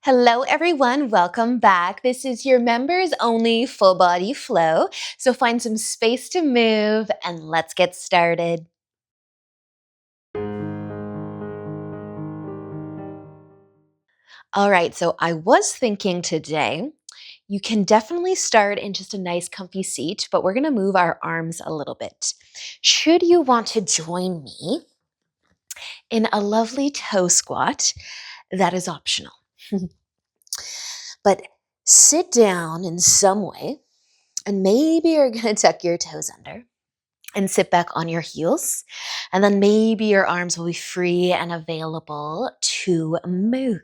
Hello, everyone. Welcome back. This is your members only full body flow. So find some space to move and let's get started. All right. So I was thinking today, you can definitely start in just a nice comfy seat, but we're going to move our arms a little bit. Should you want to join me in a lovely toe squat, that is optional. But sit down in some way, and maybe you're going to tuck your toes under and sit back on your heels. And then maybe your arms will be free and available to move.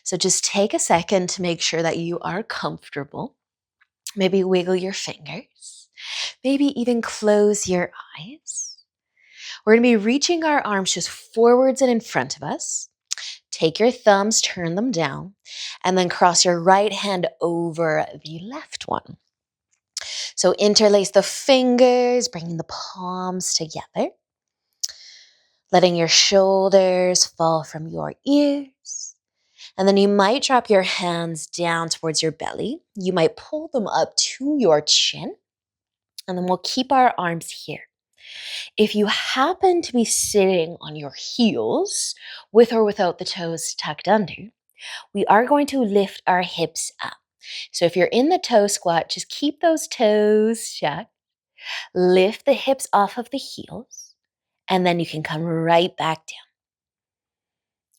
So just take a second to make sure that you are comfortable. Maybe wiggle your fingers. Maybe even close your eyes. We're going to be reaching our arms just forwards and in front of us. Take your thumbs, turn them down, and then cross your right hand over the left one. So interlace the fingers, bringing the palms together, letting your shoulders fall from your ears. And then you might drop your hands down towards your belly. You might pull them up to your chin. And then we'll keep our arms here. If you happen to be sitting on your heels, with or without the toes tucked under, we are going to lift our hips up. So if you're in the toe squat, just keep those toes shut. Lift the hips off of the heels, and then you can come right back down.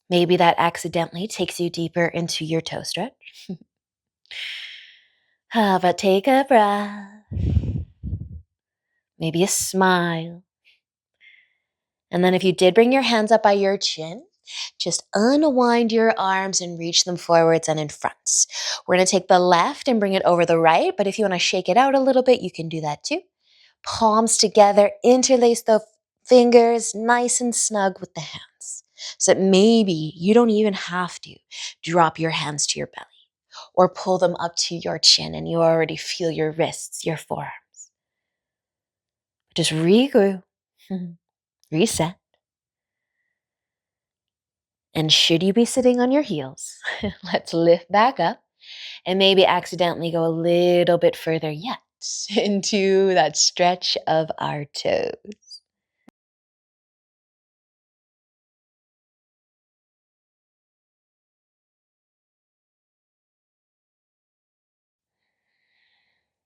Maybe that accidentally takes you deeper into your toe stretch. But take a breath. Maybe a smile. And then if you did bring your hands up by your chin, just unwind your arms and reach them forwards and in front. We're going to take the left and bring it over the right, but if you want to shake it out a little bit, you can do that too. Palms together, interlace the fingers nice and snug with the hands. So that maybe you don't even have to drop your hands to your belly or pull them up to your chin and you already feel your wrists, your forearms. Just regroup, reset. And should you be sitting on your heels, let's lift back up and maybe accidentally go a little bit further yet into that stretch of our toes.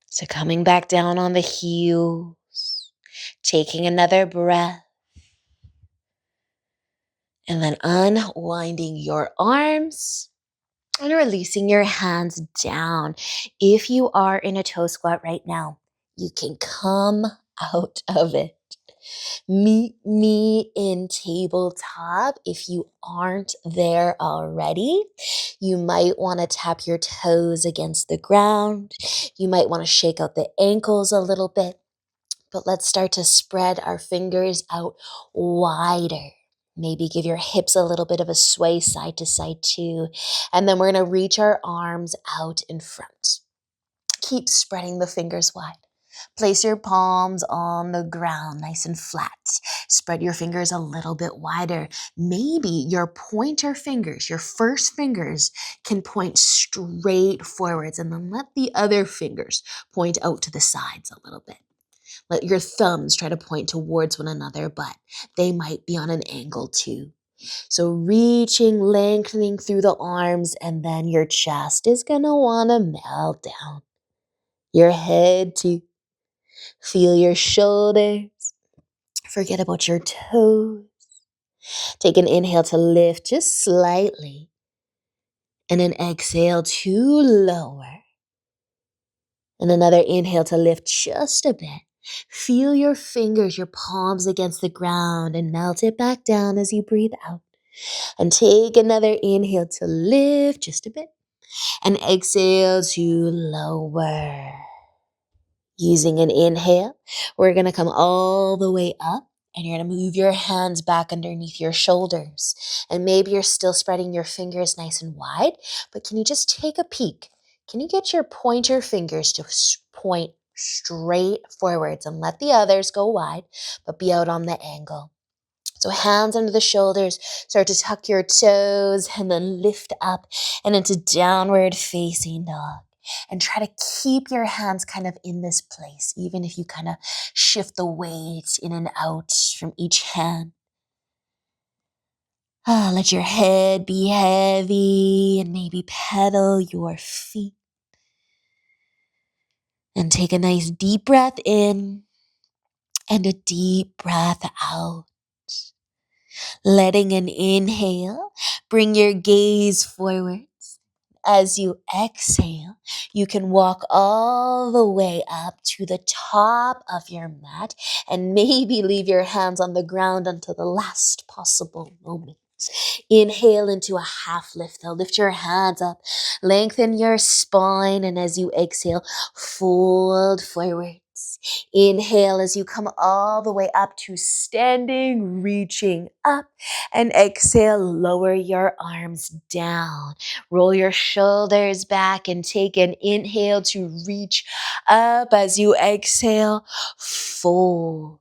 So coming back down on the heels, taking another breath, and then unwinding your arms and releasing your hands down. If you are in a toe squat right now, you can come out of it. Meet me in tabletop if you aren't there already. You might want to tap your toes against the ground. You might want to shake out the ankles a little bit. But let's start to spread our fingers out wider. Maybe give your hips a little bit of a sway side to side too. And then we're going to reach our arms out in front. Keep spreading the fingers wide. Place your palms on the ground, nice and flat. Spread your fingers a little bit wider. Maybe your pointer fingers, your first fingers, can point straight forwards, and then let the other fingers point out to the sides a little bit. Let your thumbs try to point towards one another, but they might be on an angle too. So reaching, lengthening through the arms, and then your chest is going to want to melt down. Your head too. Feel your shoulders. Forget about your toes. Take an inhale to lift just slightly. And an exhale to lower. And another inhale to lift just a bit. Feel your fingers, your palms against the ground and melt it back down as you breathe out. And take another inhale to lift just a bit. And exhale to lower. Using an inhale, we're going to come all the way up and you're going to move your hands back underneath your shoulders. And maybe you're still spreading your fingers nice and wide, but can you just take a peek? Can you get your pointer fingers to point straight forwards and let the others go wide, but be out on the angle? So hands under the shoulders, start to tuck your toes and then lift up and into downward facing dog. And try to keep your hands kind of in this place, even if you kind of shift the weight in and out from each hand. Let your head be heavy and maybe pedal your feet. And take a nice deep breath in and a deep breath out. Letting an inhale, bring your gaze forwards. As you exhale, you can walk all the way up to the top of your mat and maybe leave your hands on the ground until the last possible moment. Inhale into a half lift. Now lift your hands up, lengthen your spine, and as you exhale, fold forwards. Inhale as you come all the way up to standing, reaching up, and exhale, lower your arms down. Roll your shoulders back and take an inhale to reach up. As you exhale, fold.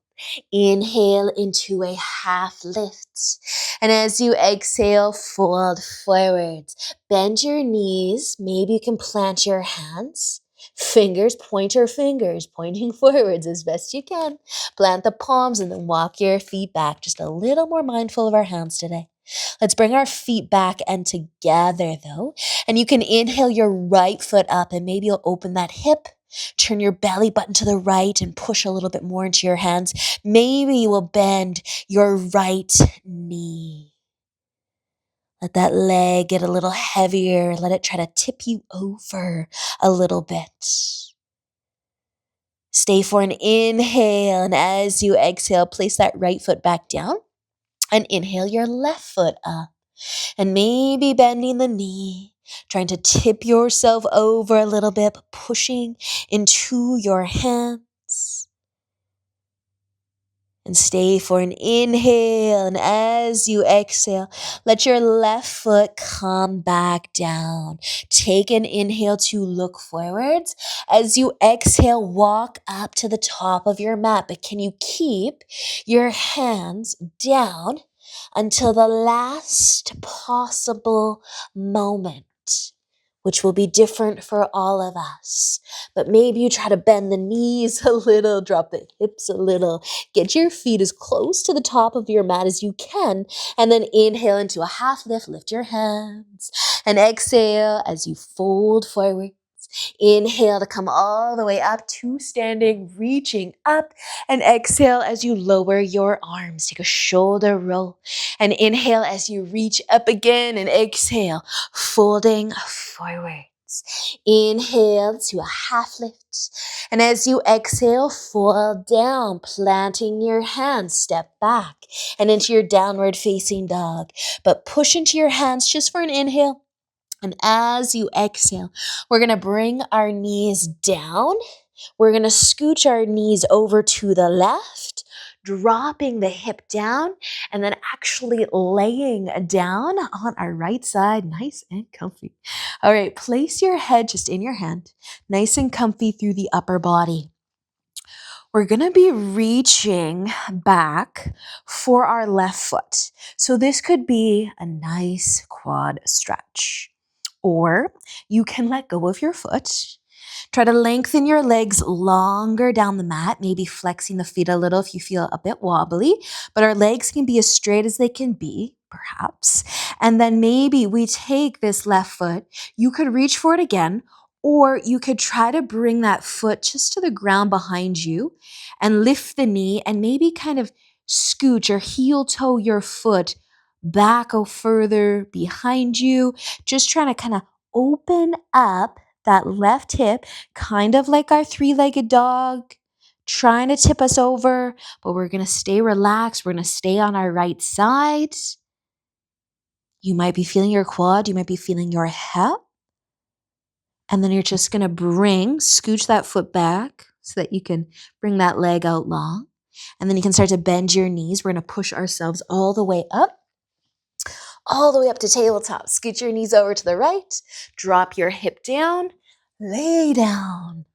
Inhale into a half lift. And as you exhale, fold forwards. Bend your knees. Maybe you can plant your hands. Pointer fingers, pointing forwards as best you can. Plant the palms and then walk your feet back. Just a little more mindful of our hands today. Let's bring our feet back and together though. And you can inhale your right foot up and maybe you'll open that hip. Turn your belly button to the right and push a little bit more into your hands. Maybe you will bend your right knee. Let that leg get a little heavier. Let it try to tip you over a little bit. Stay for an inhale, and as you exhale, place that right foot back down and inhale your left foot up. And maybe bending the knee, trying to tip yourself over a little bit, but pushing into your hands. And stay for an inhale, and as you exhale, let your left foot come back down. Take an inhale to look forwards. As you exhale, walk up to the top of your mat, but can you keep your hands down until the last possible moment, which will be different for all of us. But maybe you try to bend the knees a little, drop the hips a little, get your feet as close to the top of your mat as you can, and then inhale into a half lift, lift your hands, and exhale as you fold forward. Inhale to come all the way up to standing, reaching up, and exhale as you lower your arms. Take a shoulder roll, and inhale as you reach up again, and exhale, folding forwards. Inhale to a half lift, and as you exhale, fold down, planting your hands, step back, and into your downward facing dog. But push into your hands just for an inhale. And as you exhale, we're going to bring our knees down. We're going to scooch our knees over to the left, dropping the hip down, and then actually laying down on our right side, nice and comfy. All right, place your head just in your hand, nice and comfy through the upper body. We're going to be reaching back for our left foot. So this could be a nice quad stretch. Or you can let go of your foot. Try to lengthen your legs longer down the mat, maybe flexing the feet a little if you feel a bit wobbly, but our legs can be as straight as they can be, perhaps. And then maybe we take this left foot, you could reach for it again, or you could try to bring that foot just to the ground behind you and lift the knee and maybe kind of scooch or heel toe your foot back or further behind you, just trying to kind of open up that left hip, kind of like our three-legged dog, trying to tip us over, but we're going to stay relaxed. We're going to stay on our right side. You might be feeling your quad. You might be feeling your hip. And then you're just going to scooch that foot back so that you can bring that leg out long. And then you can start to bend your knees. We're going to push ourselves all the way up to tabletop. Scoot your knees over to the right, drop your hip down, lay down.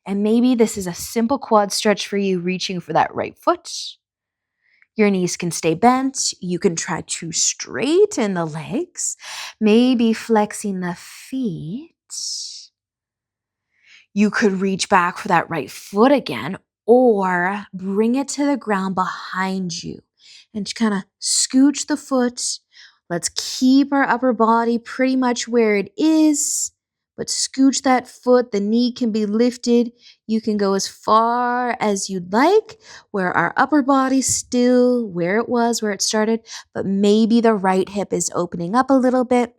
And maybe this is a simple quad stretch for you, reaching for that right foot. Your knees can stay bent. You can try to straighten the legs, maybe flexing the feet. You could reach back for that right foot again, or bring it to the ground behind you and kind of scooch the foot. Let's keep our upper body pretty much where it is, but scooch that foot. The knee can be lifted. You can go as far as you'd like, where our upper body's still where it was, where it started, but maybe the right hip is opening up a little bit,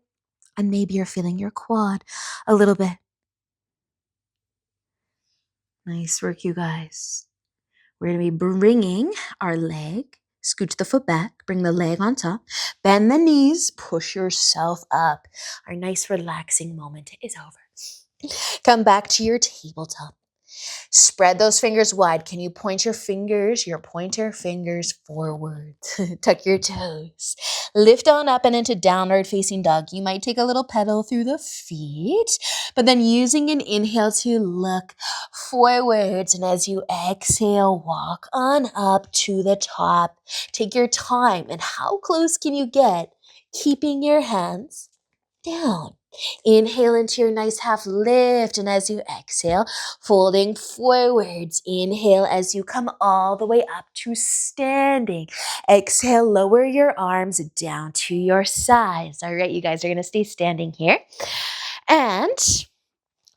and maybe you're feeling your quad a little bit. Nice work, you guys. We're going to be bringing our leg, scooch the foot back, bring the leg on top, bend the knees, push yourself up. Our nice relaxing moment is over. Come back to your tabletop. Spread those fingers wide. Can you point your pointer fingers forward? Tuck your toes. Lift on up and into downward facing dog. You might take a little pedal through the feet, but then using an inhale to look forwards. And as you exhale, walk on up to the top. Take your time. And how close can you get? Keeping your hands down. Inhale into your nice half lift, and as you exhale, folding forwards. Inhale as you come all the way up to standing. Exhale, lower your arms down to your sides. All right, you guys are going to stay standing here. And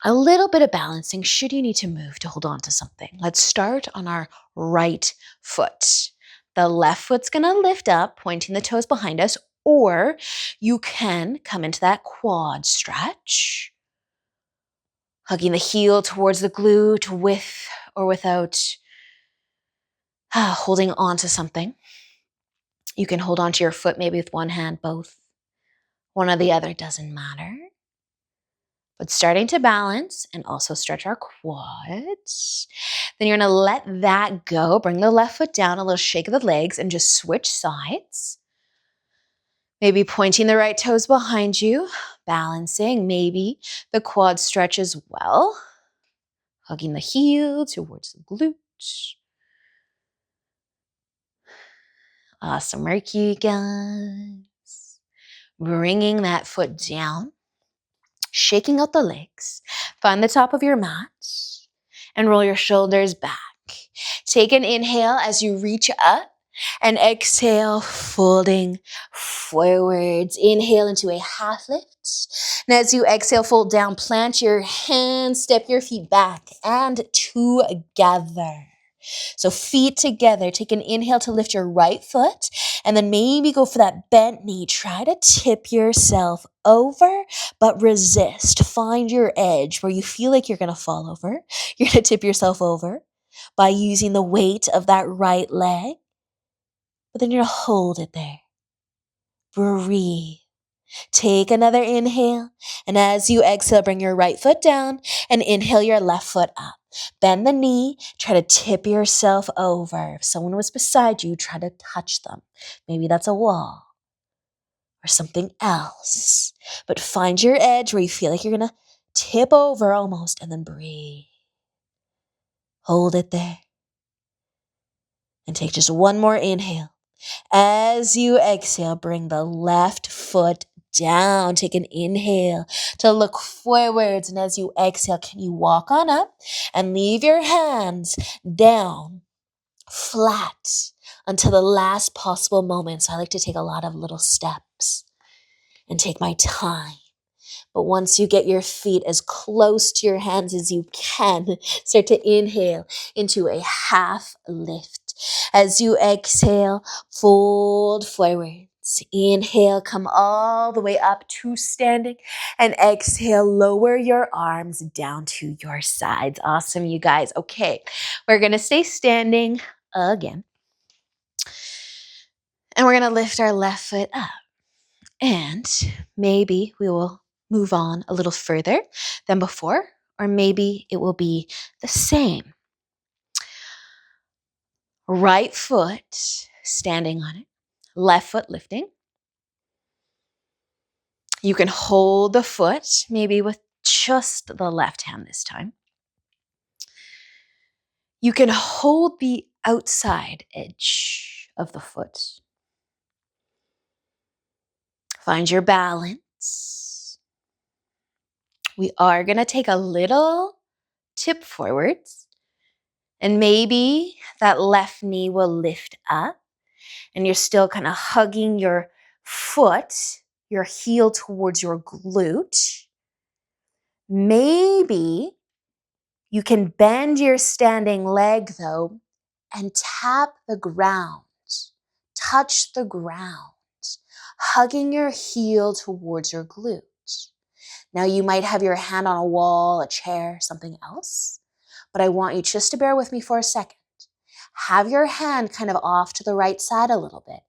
a little bit of balancing should you need to move to hold on to something. Let's start on our right foot. The left foot's going to lift up, pointing the toes behind us, or you can come into that quad stretch, hugging the heel towards the glute with or without holding on to something. You can hold on to your foot maybe with one hand, both. One or the other, doesn't matter. But starting to balance and also stretch our quads. Then you're going to let that go. Bring the left foot down, a little shake of the legs, and just switch sides. Maybe pointing the right toes behind you, balancing. Maybe the quad stretch as well. Hugging the heel towards the glute. Awesome work, you guys. Bringing that foot down. Shaking out the legs. Find the top of your mat and roll your shoulders back. Take an inhale as you reach up and exhale, folding forwards. Inhale into a half lift. And as you exhale, fold down, plant your hands, step your feet back and together. So feet together. Take an inhale to lift your right foot and then maybe go for that bent knee. Try to tip yourself over, but resist. Find your edge where you feel like you're going to fall over. You're going to tip yourself over by using the weight of that right leg. But then you're going to hold it there. Breathe. Take another inhale. And as you exhale, bring your right foot down and inhale your left foot up. Bend the knee. Try to tip yourself over. If someone was beside you, try to touch them. Maybe that's a wall or something else. But find your edge where you feel like you're going to tip over almost, and then breathe. Hold it there. And take just one more inhale. As you exhale, bring the left foot down. Take an inhale to look forwards. And as you exhale, can you walk on up and leave your hands down flat until the last possible moment. So I like to take a lot of little steps and take my time. But once you get your feet as close to your hands as you can, start to inhale into a half lift. As you exhale, fold forwards. Inhale, come all the way up to standing. And exhale, lower your arms down to your sides. Awesome, you guys. Okay, we're going to stay standing again. And we're going to lift our left foot up. And maybe we will move on a little further than before, or maybe it will be the same. Right foot standing on it, left foot lifting. You can hold the foot, maybe with just the left hand this time. You can hold the outside edge of the foot. Find your balance. We are going to take a little tip forwards, and maybe that left knee will lift up, and you're still kind of hugging your foot, your heel towards your glute. Maybe you can bend your standing leg though and tap the ground, touch the ground, hugging your heel towards your glute. Now you might have your hand on a wall, a chair, something else, but I want you just to bear with me for a second. Have your hand kind of off to the right side a little bit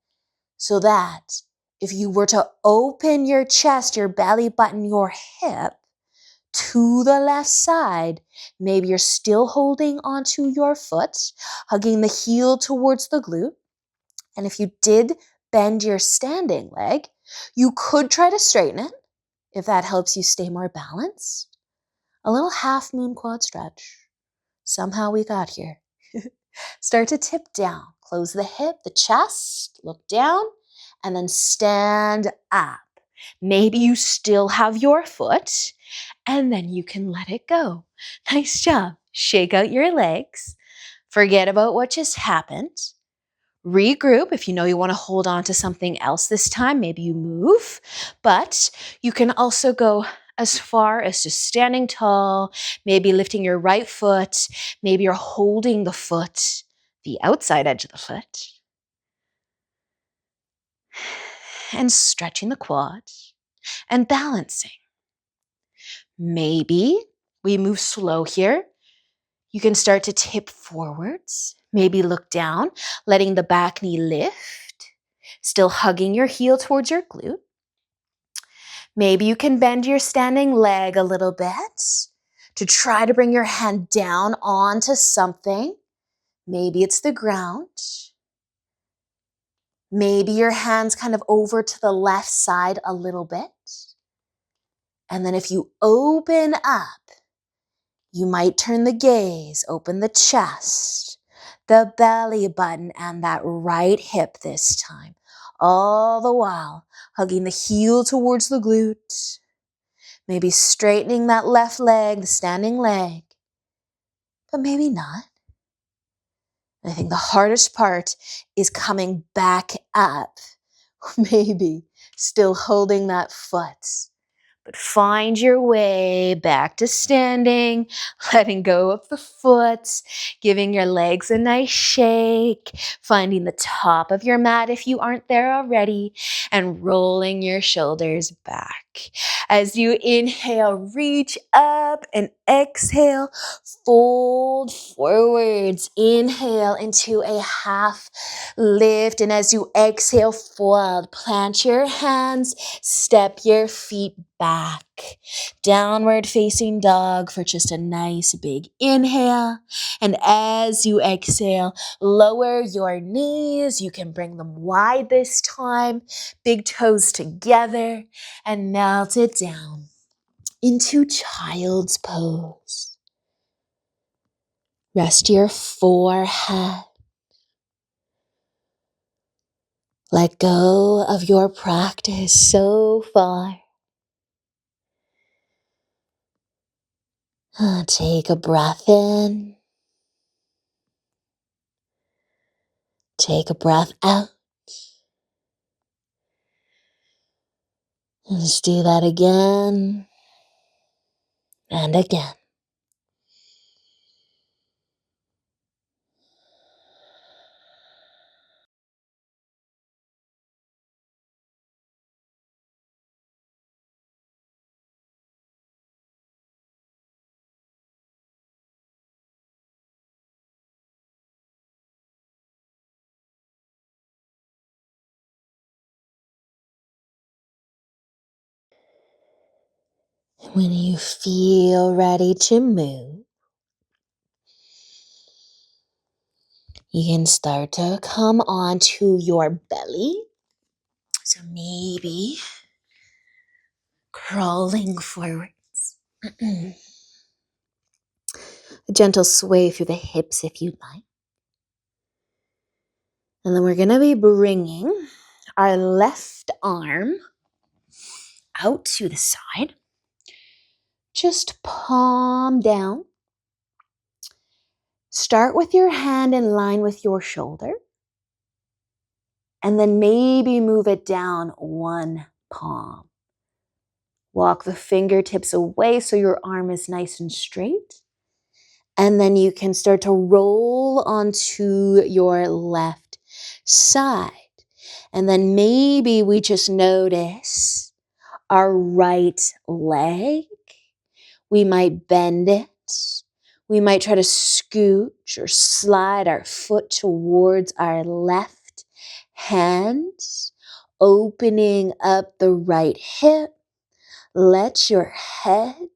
so that if you were to open your chest, your belly button, your hip to the left side, maybe you're still holding onto your foot, hugging the heel towards the glute. And if you did bend your standing leg, you could try to straighten it if that helps you stay more balanced. A little half moon quad stretch. Somehow we got here. Start to tip down. Close the hip, the chest, look down, and then stand up. Maybe you still have your foot, and then you can let it go. Nice job. Shake out your legs. Forget about what just happened. Regroup. If you know you want to hold on to something else this time, maybe you move, but you can also go as far as just standing tall, maybe lifting your right foot, maybe you're holding the foot, the outside edge of the foot, and stretching the quad and balancing. Maybe we move slow here. You can start to tip forwards, maybe look down, letting the back knee lift, still hugging your heel towards your glute. Maybe you can bend your standing leg a little bit to try to bring your hand down onto something. Maybe it's the ground. Maybe your hand's kind of over to the left side a little bit. And then if you open up, you might turn the gaze, open the chest, the belly button, and that right hip this time. All the while, hugging the heel towards the glute. Maybe straightening that left leg, the standing leg. But maybe not. And I think the hardest part is coming back up. Maybe still holding that foot. But find your way back to standing, letting go of the foot, giving your legs a nice shake, finding the top of your mat if you aren't there already, and rolling your shoulders back. As you inhale, reach up, and exhale, fold forwards. Inhale into a half lift, and as you exhale, fold. Plant your hands, step your feet back. Downward facing dog for just a nice big inhale. And as you exhale, lower your knees. You can bring them wide this time. Big toes together and melt it down into child's pose. Rest your forehead. Let go of your practice so far. Take a breath in. Take a breath out. And just do that again and again. When you feel ready to move, you can start to come onto your belly. So maybe crawling forwards. A gentle sway through the hips if you'd like. And then we're going to be bringing our left arm out to the side. Just palm down. Start with your hand in line with your shoulder. And then maybe move it down one palm. Walk the fingertips away so your arm is nice and straight. And then you can start to roll onto your left side. And then maybe we just notice our right leg. We might bend it. We might try to scooch or slide our foot towards our left hand, opening up the right hip. Let your head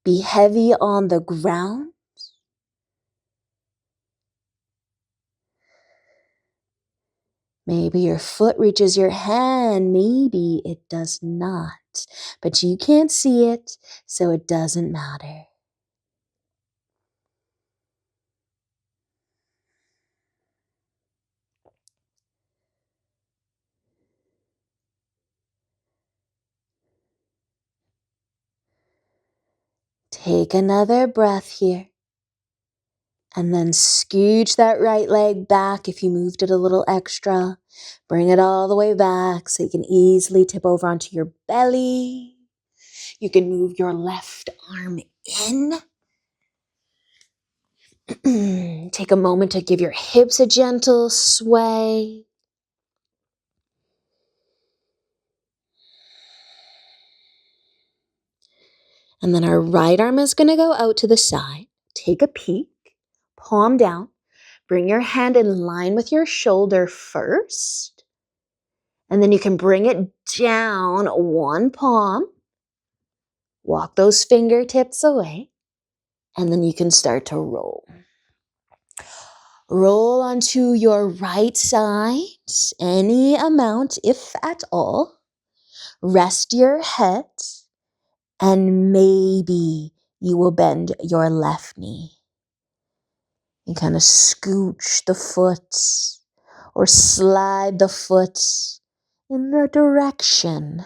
be heavy on the ground. Maybe your foot reaches your hand, maybe it does not, but you can't see it, so it doesn't matter. Take another breath here. And then scooch that right leg back if you moved it a little extra. Bring it all the way back so you can easily tip over onto your belly. You can move your left arm in. Take a moment to give your hips a gentle sway. And then our right arm is going to go out to the side. Take a peek, palm down. Bring your hand in line with your shoulder first. And then you can bring it down one palm. Walk those fingertips away. And then you can start to roll. Roll onto your right side, any amount, if at all. Rest your head. And maybe you will bend your left knee. And kind of scooch the foot or slide the foot in the direction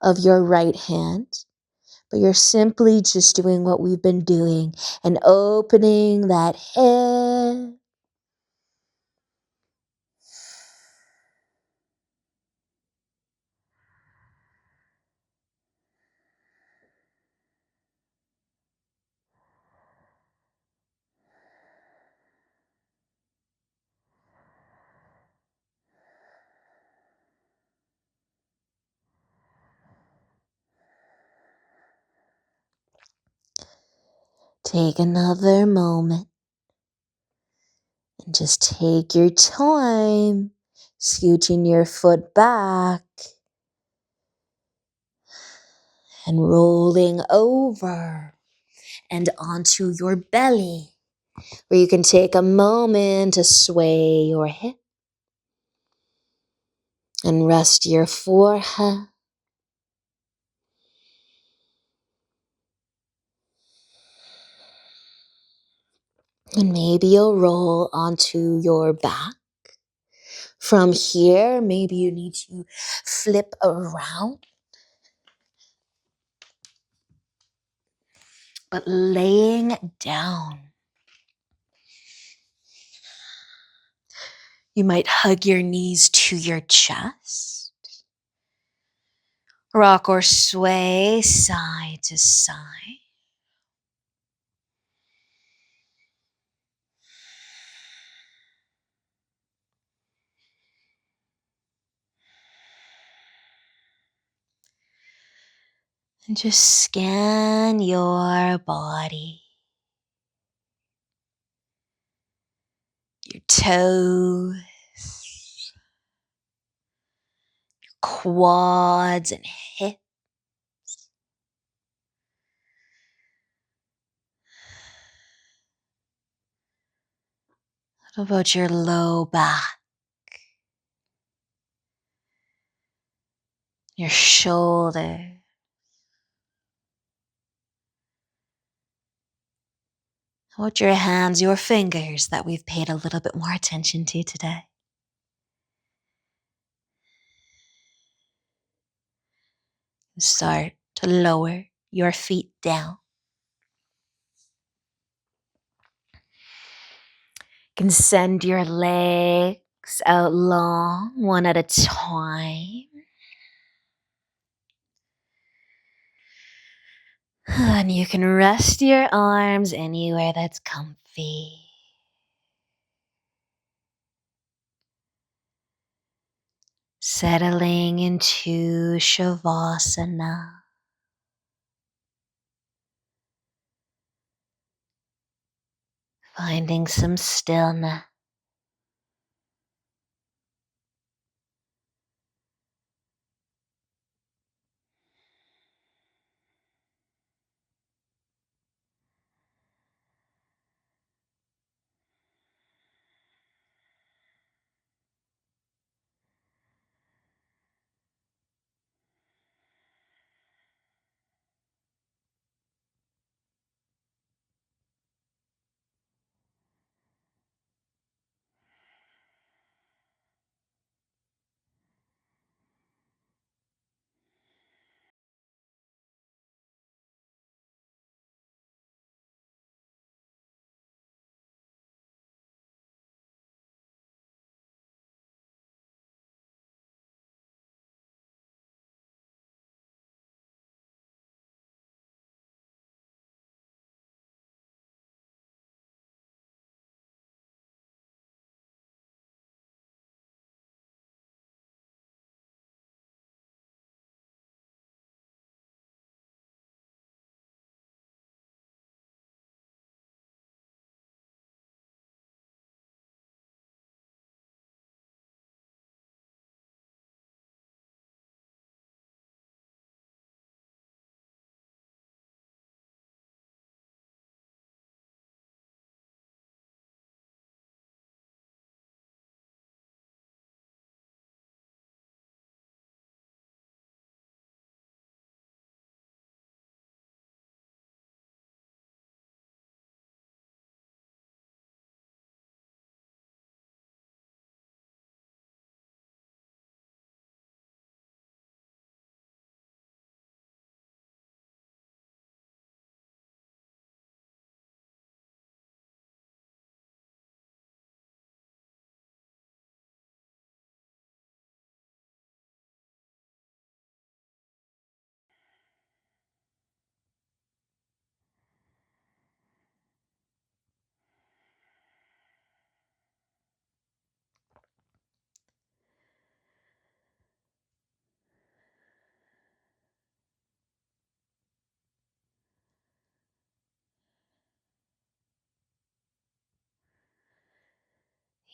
of your right hand. But you're simply just doing what we've been doing and opening that head. Take another moment and just take your time, scooching your foot back and rolling over and onto your belly, where you can take a moment to sway your hip and rest your forehead. And maybe you'll roll onto your back. From here, maybe you need to flip around. But laying down, you might hug your knees to your chest. Rock or sway side to side. And just scan your body. Your toes, your quads and hips. What about your low back? Your shoulder. How about your hands, your fingers that we've paid a little bit more attention to today? Start to lower your feet down. You can send your legs out long, one at a time. And you can rest your arms anywhere that's comfy. Settling into Shavasana. Finding some stillness.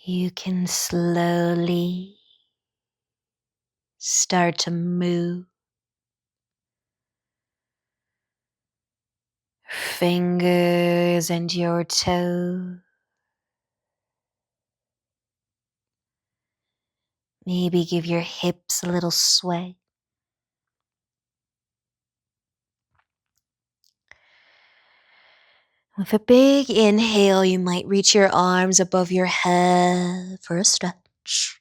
You can slowly start to move fingers and your toes. Maybe give your hips a little sway. With a big inhale, you might reach your arms above your head for a stretch.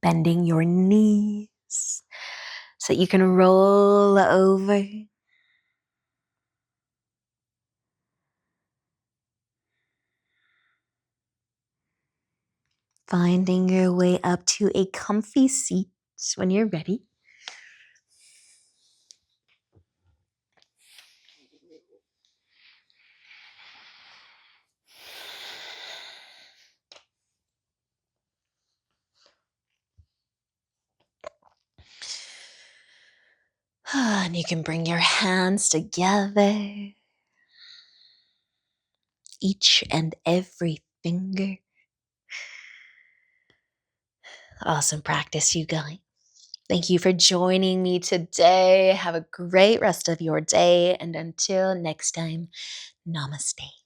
Bending your knees so that you can roll over. Finding your way up to a comfy seat when you're ready. And you can bring your hands together, each and every finger. Awesome practice, you guys. Thank you for joining me today. Have a great rest of your day. And until next time, namaste.